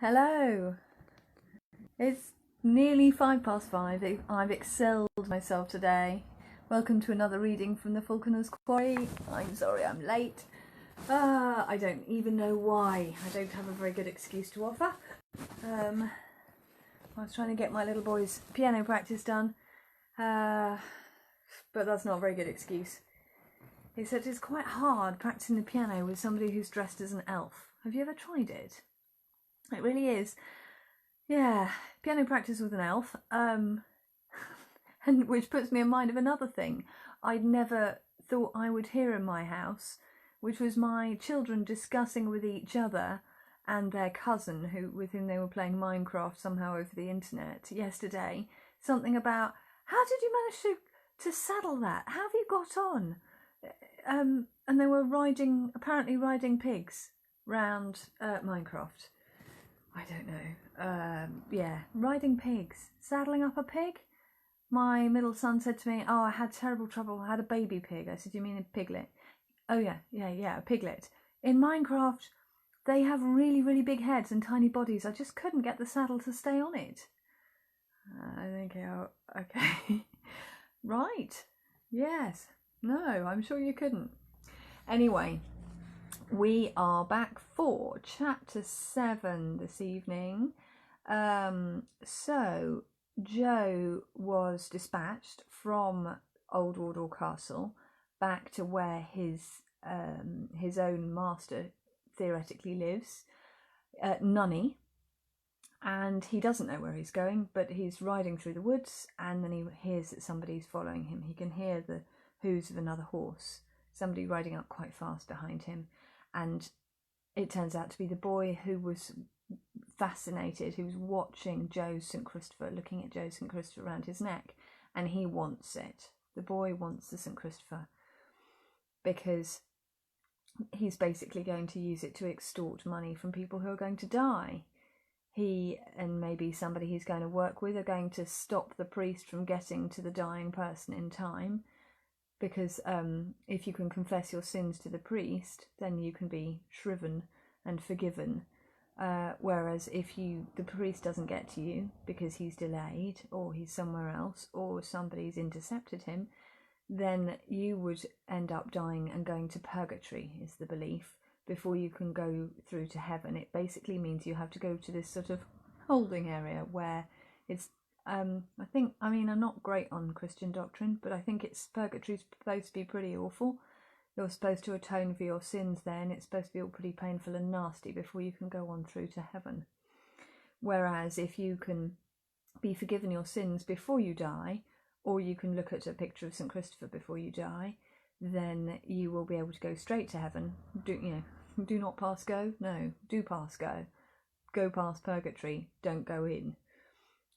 Hello. It's nearly 5:05. I've excelled myself today. Welcome to another reading from the Falconer's Quarry. I'm sorry I'm late. I don't even know why. I don't have a very good excuse to offer. I was trying to get my little boy's piano practice done, but that's not a very good excuse. Except it's quite hard practicing the piano with somebody who's dressed as an elf. Have you ever tried it? It really is. Yeah, piano practice with an elf. And which puts me in mind of another thing I'd never thought I would hear in my house, which was my children discussing with each other and their cousin, with whom they were playing Minecraft somehow over the internet yesterday, something about, how did you manage to saddle that? How have you got on? And they were apparently riding pigs round Minecraft. I don't know. Yeah, riding pigs. Saddling up a pig? My middle son said to me, I had terrible trouble. I had a baby pig. I said, you mean a piglet? Oh, yeah, a piglet. In Minecraft, they have really, really big heads and tiny bodies. I just couldn't get the saddle to stay on it. I think, oh, okay. Right. Yes. No, I'm sure you couldn't. Anyway, we are back for chapter 7 this evening. So Joe was dispatched from Old Wardle Castle back to where his own master theoretically lives, Nunny, and he doesn't know where he's going, but he's riding through the woods, and then he hears that somebody's following him. He can hear the hooves of another horse, somebody riding up quite fast behind him, and it turns out to be the boy who was fascinated, who was watching Joe's St. Christopher, looking at Joe's St. Christopher around his neck, and he wants it. The boy wants the St. Christopher because he's basically going to use it to extort money from people who are going to die. He and maybe somebody he's going to work with are going to stop the priest from getting to the dying person in time, because if you can confess your sins to the priest, then you can be shriven and forgiven. Whereas if the priest doesn't get to you because he's delayed, or he's somewhere else, or somebody's intercepted him, then you would end up dying and going to purgatory, is the belief, before you can go through to heaven. It basically means you have to go to this sort of holding area where it's I'm not great on Christian doctrine, but I think purgatory's supposed to be pretty awful. You're supposed to atone for your sins there, and it's supposed to be all pretty painful and nasty before you can go on through to heaven. Whereas if you can be forgiven your sins before you die, or you can look at a picture of St. Christopher before you die, then you will be able to go straight to heaven. Do not pass go? No, do pass go. Go past purgatory, don't go in.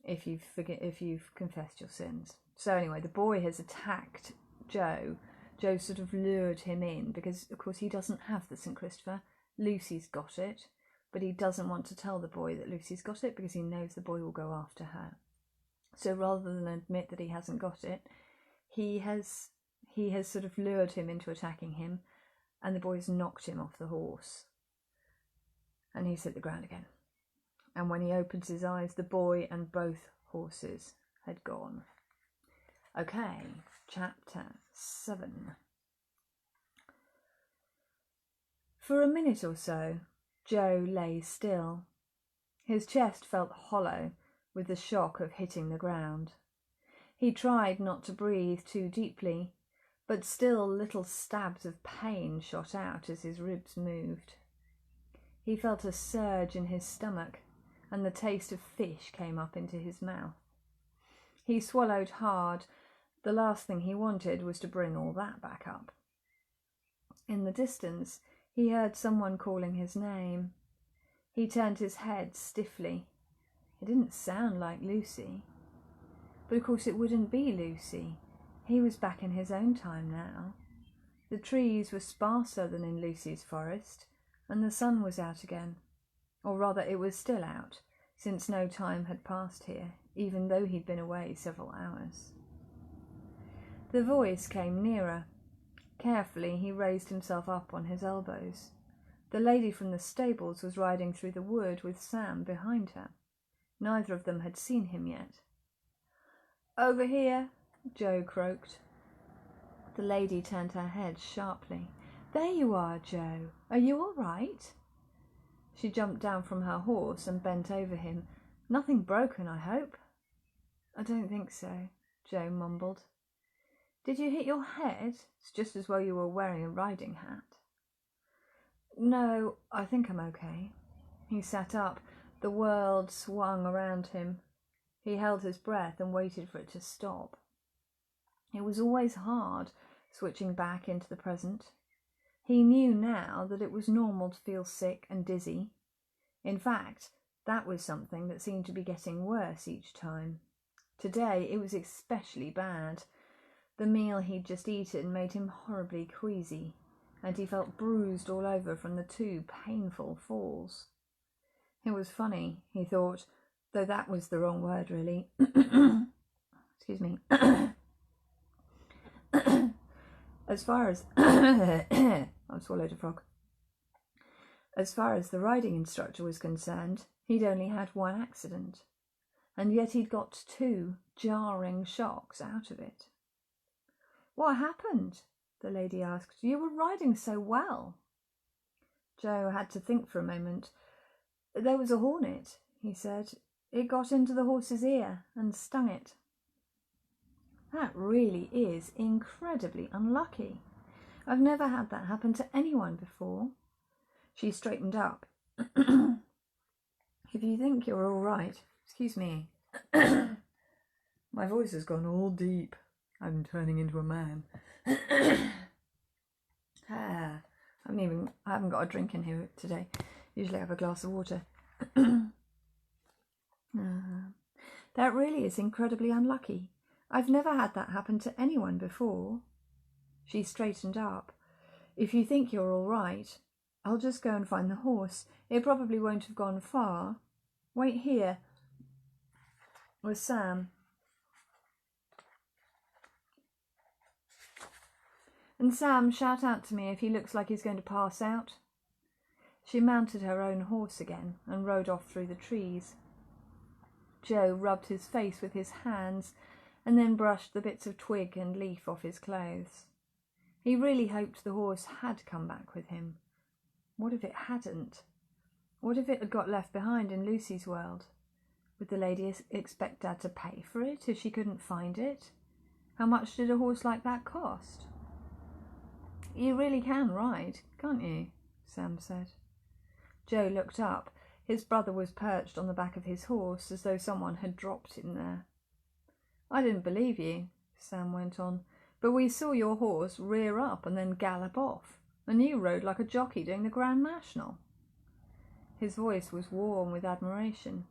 If you've confessed your sins. So anyway, the boy has attacked Joe. Joe sort of lured him in because, of course, he doesn't have the St. Christopher. Lucy's got it, but he doesn't want to tell the boy that Lucy's got it because he knows the boy will go after her. So rather than admit that he hasn't got it, he has sort of lured him into attacking him, and the boy's knocked him off the horse. And he's hit the ground again. And when he opens his eyes, the boy and both horses had gone. Okay, chapter 7. For a minute or so, Joe lay still. His chest felt hollow with the shock of hitting the ground. He tried not to breathe too deeply, but still little stabs of pain shot out as his ribs moved. He felt a surge in his stomach, and the taste of fish came up into his mouth. He swallowed hard. The last thing he wanted was to bring all that back up. In the distance, he heard someone calling his name. He turned his head stiffly. It didn't sound like Lucy. But of course it wouldn't be Lucy. He was back in his own time now. The trees were sparser than in Lucy's forest, and the sun was out again. Or rather, it was still out, since no time had passed here, even though he'd been away several hours. The voice came nearer. Carefully, he raised himself up on his elbows. The lady from the stables was riding through the wood with Sam behind her. Neither of them had seen him yet. "Over here," Joe croaked. The lady turned her head sharply. "There you are, Joe. Are you all right?" She jumped down from her horse and bent over him. "Nothing broken, I hope?" "I don't think so," Joe mumbled. "Did you hit your head? It's just as well you were wearing a riding hat." "No, I think I'm okay." He sat up. The world swung around him. He held his breath and waited for it to stop. It was always hard, switching back into the present. He knew now that it was normal to feel sick and dizzy. In fact, that was something that seemed to be getting worse each time. Today it was especially bad. The meal he'd just eaten made him horribly queasy, and he felt bruised all over from the 2 painful falls. It was funny, he thought, though that was the wrong word, really. Excuse me. As far as... I've swallowed a frog. As far as the riding instructor was concerned, he'd only had 1 accident, and yet he'd got 2 jarring shocks out of it. "What happened?" the lady asked. "You were riding so well." Joe had to think for a moment. "There was a hornet," he said. "It got into the horse's ear and stung it." "That really is incredibly unlucky. I've never had that happen to anyone before." She straightened up. "If you think you're all right..." Excuse me. My voice has gone all deep. I'm turning into a man. I haven't got a drink in here today. Usually I have a glass of water. That really is incredibly unlucky. I've never had that happen to anyone before." She straightened up. "If you think you're all right, I'll just go and find the horse. It probably won't have gone far. Wait here with Sam. And Sam, shout out to me if he looks like he's going to pass out." She mounted her own horse again and rode off through the trees. Joe rubbed his face with his hands and then brushed the bits of twig and leaf off his clothes. He really hoped the horse had come back with him. What if it hadn't? What if it had got left behind in Lucy's world? Would the lady expect Dad to pay for it if she couldn't find it? How much did a horse like that cost? "You really can ride, can't you?" Sam said. Joe looked up. His brother was perched on the back of his horse as though someone had dropped him there. "I didn't believe you," Sam went on, "but we saw your horse rear up and then gallop off, and you rode like a jockey doing the Grand National." His voice was warm with admiration.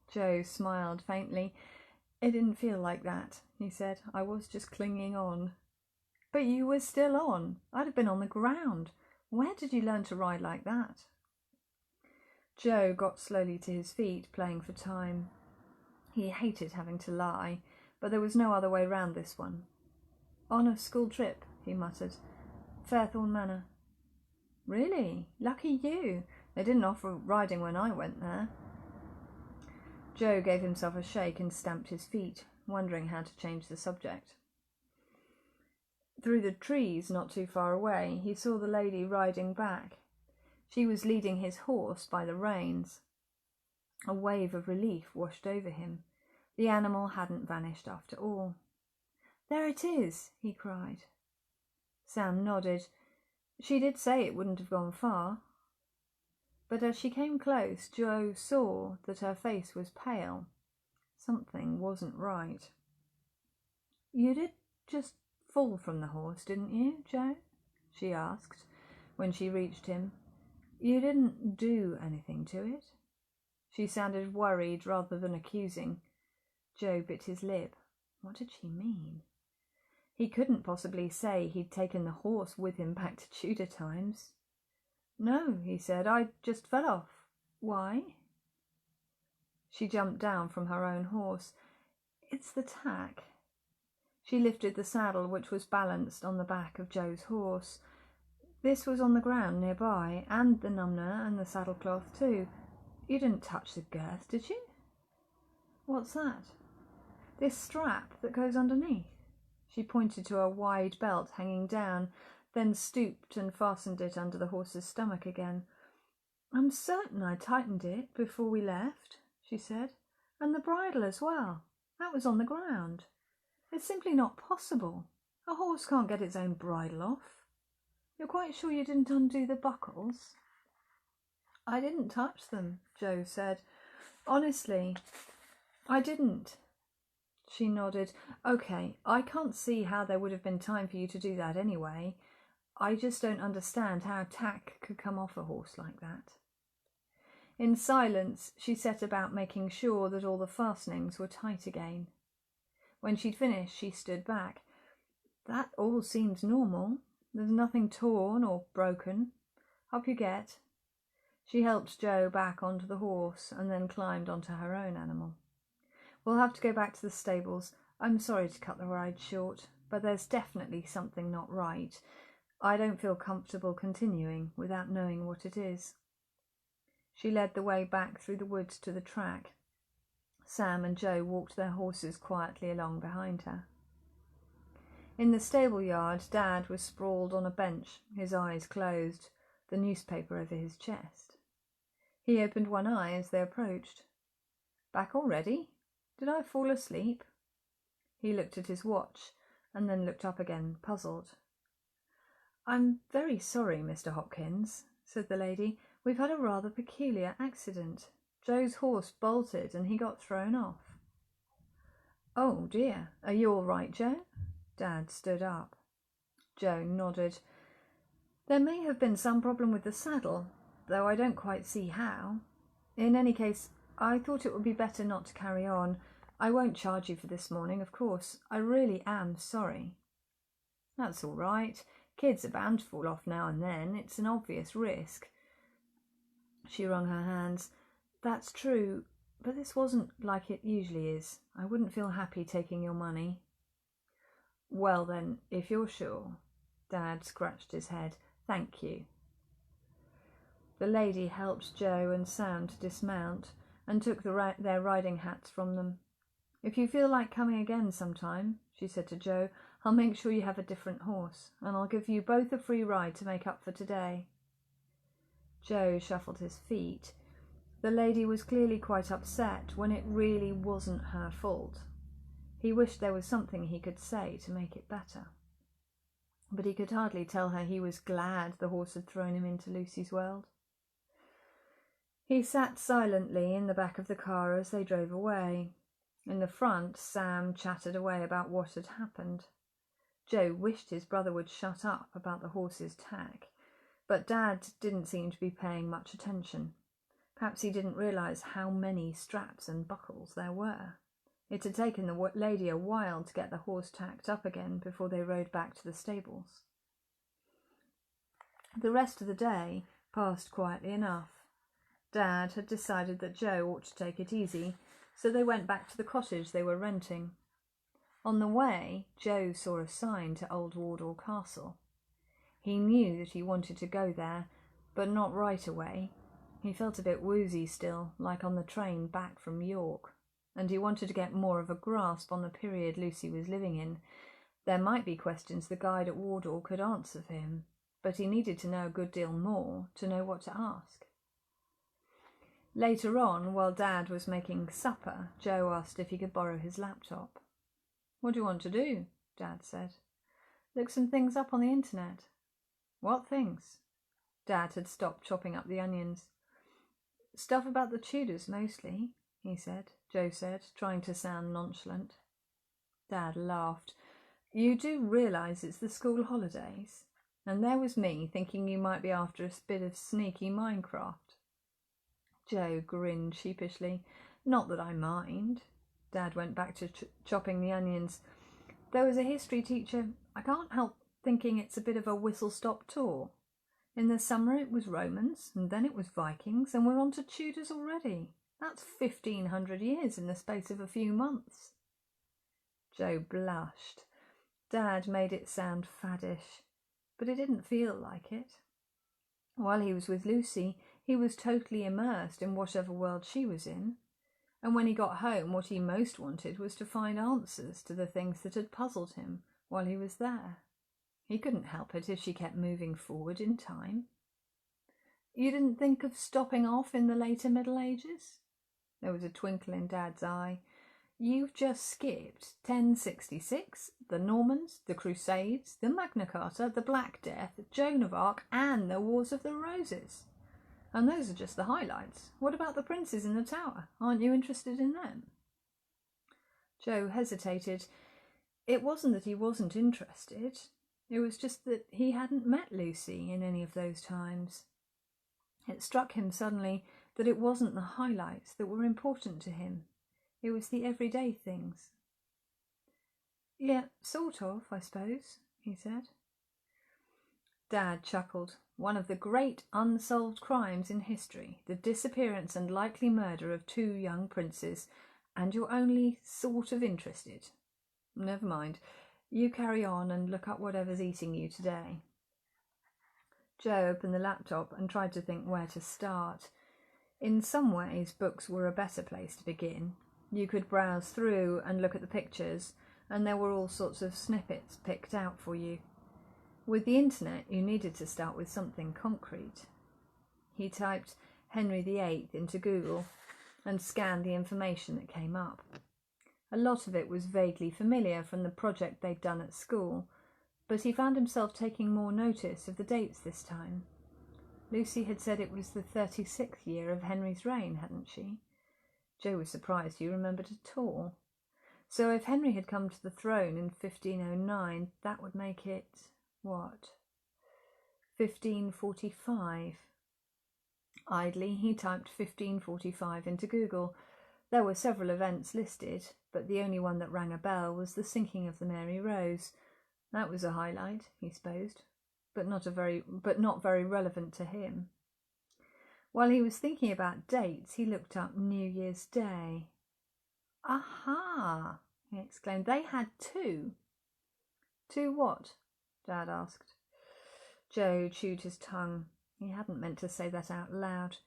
Joe smiled faintly. "It didn't feel like that," he said. "I was just clinging on." "But you were still on. I'd have been on the ground. Where did you learn to ride like that?" Joe got slowly to his feet, playing for time. He hated having to lie, but there was no other way round this one. "On a school trip," he muttered. "Fairthorn Manor." "Really? Lucky you. They didn't offer riding when I went there." Joe gave himself a shake and stamped his feet, wondering how to change the subject. Through the trees, not too far away, he saw the lady riding back. She was leading his horse by the reins. A wave of relief washed over him. The animal hadn't vanished after all. "There it is!" he cried. Sam nodded. She did say it wouldn't have gone far. But as she came close, Joe saw that her face was pale. Something wasn't right. "You did just fall from the horse, didn't you, Joe?" she asked, when she reached him. "You didn't do anything to it?" She sounded worried rather than accusing. Joe bit his lip. What did she mean? He couldn't possibly say he'd taken the horse with him back to Tudor times. "No," he said, "I just fell off." "Why?" She jumped down from her own horse. "It's the tack." She lifted the saddle, which was balanced on the back of Joe's horse. This was on the ground nearby, and the numnah and the saddlecloth too. You didn't touch the girth, did you? What's that? This strap that goes underneath. She pointed to a wide belt hanging down, then stooped and fastened it under the horse's stomach again. I'm certain I tightened it before we left, she said, and the bridle as well. That was on the ground. It's simply not possible. A horse can't get its own bridle off. You're quite sure you didn't undo the buckles? I didn't touch them, Joe said. Honestly, I didn't. She nodded. Okay, I can't see how there would have been time for you to do that anyway. I just don't understand how tack could come off a horse like that. In silence, she set about making sure that all the fastenings were tight again. When she'd finished, she stood back. That all seems normal. There's nothing torn or broken. Up you get. She helped Joe back onto the horse and then climbed onto her own animal. We'll have to go back to the stables. I'm sorry to cut the ride short, but there's definitely something not right. I don't feel comfortable continuing without knowing what it is. She led the way back through the woods to the track. Sam and Joe walked their horses quietly along behind her. In the stable yard, Dad was sprawled on a bench, his eyes closed, the newspaper over his chest. He opened one eye as they approached. Back already? Did I fall asleep? He looked at his watch and then looked up again, puzzled. I'm very sorry, Mr. Hopkins, said the lady. We've had a rather peculiar accident. Joe's horse bolted and he got thrown off. Oh dear, are you all right, Joe? Dad stood up. Joe nodded. There may have been some problem with the saddle, though I don't quite see how. In any case, I thought it would be better not to carry on. I won't charge you for this morning, of course. I really am sorry. That's all right. Kids are bound to fall off now and then. It's an obvious risk. She wrung her hands. That's true, but this wasn't like it usually is. I wouldn't feel happy taking your money. Well then, if you're sure. Dad scratched his head. Thank you. The lady helped Joe and Sam to dismount and took their riding hats from them. If you feel like coming again sometime, she said to Joe, I'll make sure you have a different horse, and I'll give you both a free ride to make up for today. Joe shuffled his feet. The lady was clearly quite upset when it really wasn't her fault. He wished there was something he could say to make it better. But he could hardly tell her he was glad the horse had thrown him into Lucy's world. He sat silently in the back of the car as they drove away. In the front, Sam chattered away about what had happened. Joe wished his brother would shut up about the horse's tack, but Dad didn't seem to be paying much attention. Perhaps he didn't realise how many straps and buckles there were. It had taken the lady a while to get the horse tacked up again before they rode back to the stables. The rest of the day passed quietly enough. Dad had decided that Joe ought to take it easy, so they went back to the cottage they were renting. On the way, Joe saw a sign to Old Wardour Castle. He knew that he wanted to go there, but not right away. He felt a bit woozy still, like on the train back from York, and he wanted to get more of a grasp on the period Lucy was living in. There might be questions the guide at Wardour could answer for him, but he needed to know a good deal more to know what to ask. Later on, while Dad was making supper, Joe asked if he could borrow his laptop. What do you want to do? Dad said. Look some things up on the internet. What things? Dad had stopped chopping up the onions. Stuff about the Tudors, mostly, Joe said, trying to sound nonchalant. Dad laughed. You do realise it's the school holidays? And there was me thinking you might be after a bit of sneaky Minecraft. Joe grinned sheepishly. Not that I mind. Dad went back to chopping the onions. There was a history teacher. I can't help thinking it's a bit of a whistle-stop tour. In the summer it was Romans, and then it was Vikings, and we're on to Tudors already. That's 1,500 years in the space of a few months. Joe blushed. Dad made it sound faddish. but it didn't feel like it. While he was with Lucy, he was totally immersed in whatever world she was in, and when he got home, what he most wanted was to find answers to the things that had puzzled him while he was there. He couldn't help it if she kept moving forward in time. You didn't think of stopping off in the later Middle Ages? There was a twinkle in Dad's eye. You've just skipped 1066, the Normans, the Crusades, the Magna Carta, the Black Death, Joan of Arc, and the Wars of the Roses. And those are just the highlights. What about the princes in the tower? Aren't you interested in them? Joe hesitated. It wasn't that he wasn't interested. It was just that he hadn't met Lucy in any of those times. It struck him suddenly that it wasn't the highlights that were important to him. It was the everyday things. Yeah, sort of, I suppose, he said. Dad chuckled. One of the great unsolved crimes in history, the disappearance and likely murder of 2 young princes, and you're only sort of interested. Never mind. You carry on and look up whatever's eating you today. Joe opened the laptop and tried to think where to start. In some ways, books were a better place to begin. You could browse through and look at the pictures, and there were all sorts of snippets picked out for you. With the internet, you needed to start with something concrete. He typed Henry VIII into Google and scanned the information that came up. A lot of it was vaguely familiar from the project they'd done at school, but he found himself taking more notice of the dates this time. Lucy had said it was the 36th year of Henry's reign, hadn't she? Joe was surprised he remembered at all. So if Henry had come to the throne in 1509, that would make it, what, 1545? Idly, he typed 1545 into Google. There were several events listed, but the only one that rang a bell was the sinking of the Mary Rose. That was a highlight, he supposed, but not very relevant to him. While he was thinking about dates, he looked up New Year's Day. Aha! He exclaimed. They had 2. 2 what? Dad asked. Joe chewed his tongue. He hadn't meant to say that out loud.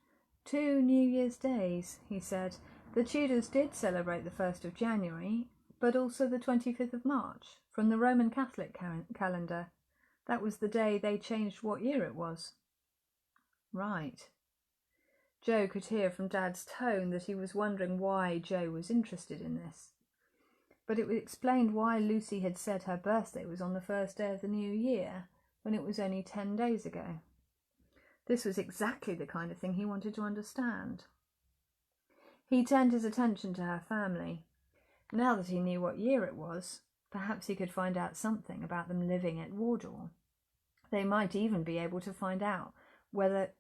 2 New Year's Days, he said. The Tudors did celebrate the 1st of January, but also the 25th of March, from the Roman Catholic calendar. That was the day they changed what year it was. Right. Joe could hear from Dad's tone that he was wondering why Joe was interested in this. But it explained why Lucy had said her birthday was on the first day of the new year, when it was only 10 days ago. This was exactly the kind of thing he wanted to understand. He turned his attention to her family. Now that he knew what year it was, perhaps he could find out something about them living at Wardour. He might even be able to find out whether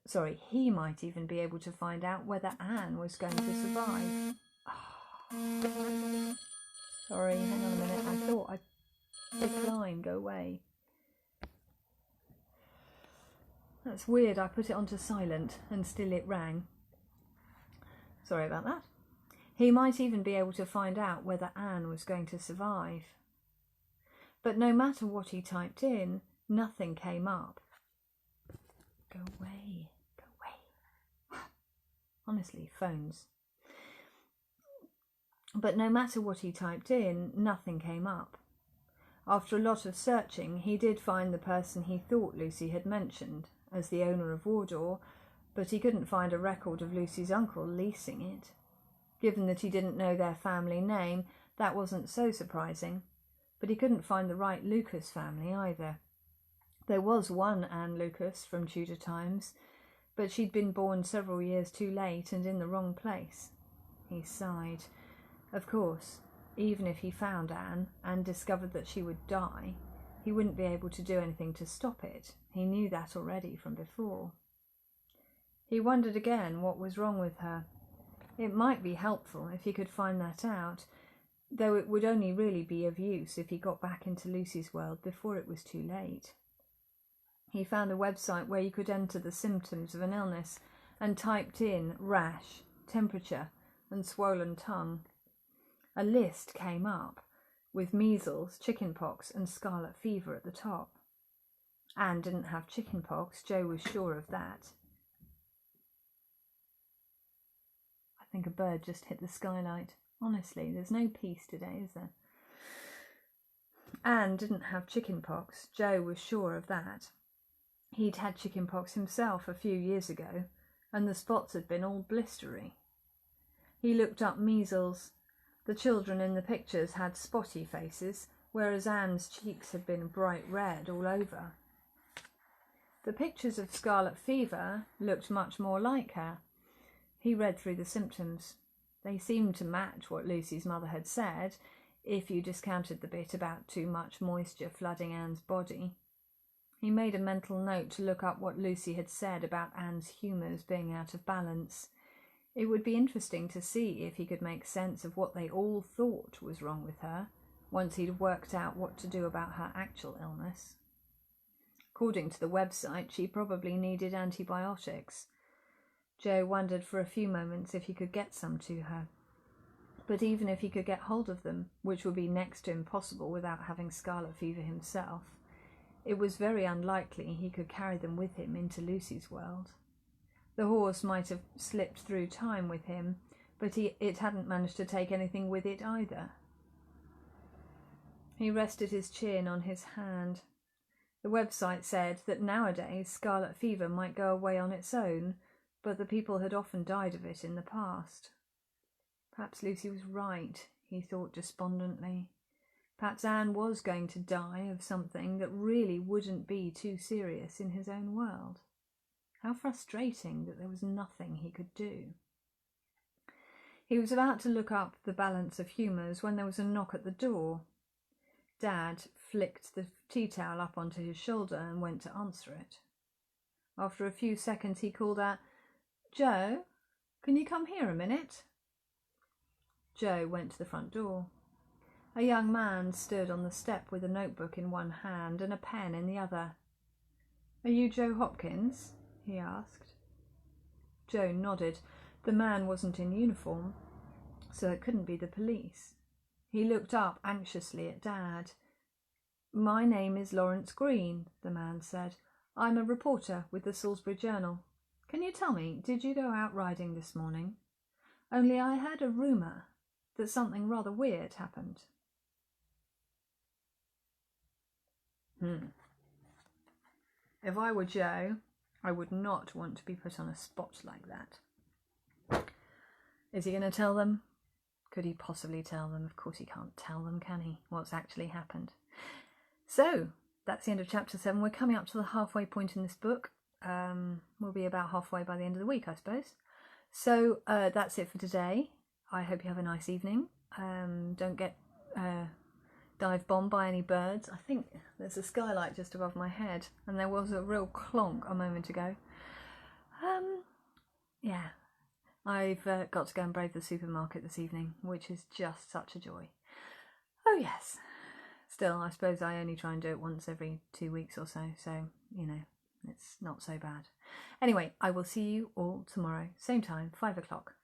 Anne was going to survive. Sorry, hang on a minute. I thought I'd decline, go away. That's weird. I put it onto silent and still it rang. Sorry about that. He might even be able to find out whether Anne was going to survive. But no matter what he typed in, nothing came up. Go away. Go away. Honestly, phones. But no matter what he typed in, nothing came up. After a lot of searching, he did find the person he thought Lucy had mentioned as the owner of Wardour, but he couldn't find a record of Lucy's uncle leasing it. Given that he didn't know their family name, that wasn't so surprising, but he couldn't find the right Lucas family either. There was one Anne Lucas from Tudor times, but she'd been born several years too late and in the wrong place. He sighed. Of course, even if he found Anne and discovered that she would die, he wouldn't be able to do anything to stop it. He knew that already from before. He wondered again what was wrong with her. It might be helpful if he could find that out, though it would only really be of use if he got back into Lucy's world before it was too late. He found a website where you could enter the symptoms of an illness and typed in rash, temperature, and swollen tongue. A list came up with measles, chickenpox, and scarlet fever at the top. Anne didn't have chicken pox, Joe was sure of that. I think a bird just hit the skylight. Honestly, there's no peace today, is there? Anne didn't have chicken pox, Joe was sure of that. He'd had chicken pox himself a few years ago, and the spots had been all blistery. He looked up measles. The children in the pictures had spotty faces, whereas Anne's cheeks had been bright red all over. The pictures of scarlet fever looked much more like her. He read through the symptoms. They seemed to match what Lucy's mother had said, if you discounted the bit about too much moisture flooding Anne's body. He made a mental note to look up what Lucy had said about Anne's humours being out of balance. It would be interesting to see if he could make sense of what they all thought was wrong with her, once he'd worked out what to do about her actual illness. According to the website, she probably needed antibiotics. Joe wondered for a few moments if he could get some to her. But even if he could get hold of them, which would be next to impossible without having scarlet fever himself, it was very unlikely he could carry them with him into Lucy's world. The horse might have slipped through time with him, but it hadn't managed to take anything with it either. He rested his chin on his hand. The website said that nowadays scarlet fever might go away on its own, but the people had often died of it in the past. Perhaps Lucy was right, he thought despondently. Perhaps Anne was going to die of something that really wouldn't be too serious in his own world. How frustrating that there was nothing he could do. He was about to look up the balance of humours when there was a knock at the door. Dad flicked the tea towel up onto his shoulder and went to answer it. After a few seconds he called out, "Joe, can you come here a minute?" Joe went to the front door. A young man stood on the step with a notebook in one hand and a pen in the other. "Are you Joe Hopkins?" he asked. Joe nodded. The man wasn't in uniform, so it couldn't be the police. He looked up anxiously at Dad. "My name is Lawrence Green," the man said. "I'm a reporter with the Salisbury Journal. Can you tell me, did you go out riding this morning? Only I heard a rumour that something rather weird happened." If I were Joe, I would not want to be put on a spot like that. Is he going to tell them? Could he possibly tell them? Of course he can't tell them, can he? What's actually happened. So, that's the end of chapter 7. We're coming up to the halfway point in this book. We'll be about halfway by the end of the week, I suppose. So, that's it for today. I hope you have a nice evening. Don't get dive bombed by any birds. I think there's a skylight just above my head, and there was a real clonk a moment ago. Yeah, I've got to go and brave the supermarket this evening, which is just such a joy. Oh yes. Still, I suppose I only try and do it once every 2 weeks or so, you know, it's not so bad. Anyway, I will see you all tomorrow, same time, 5 o'clock.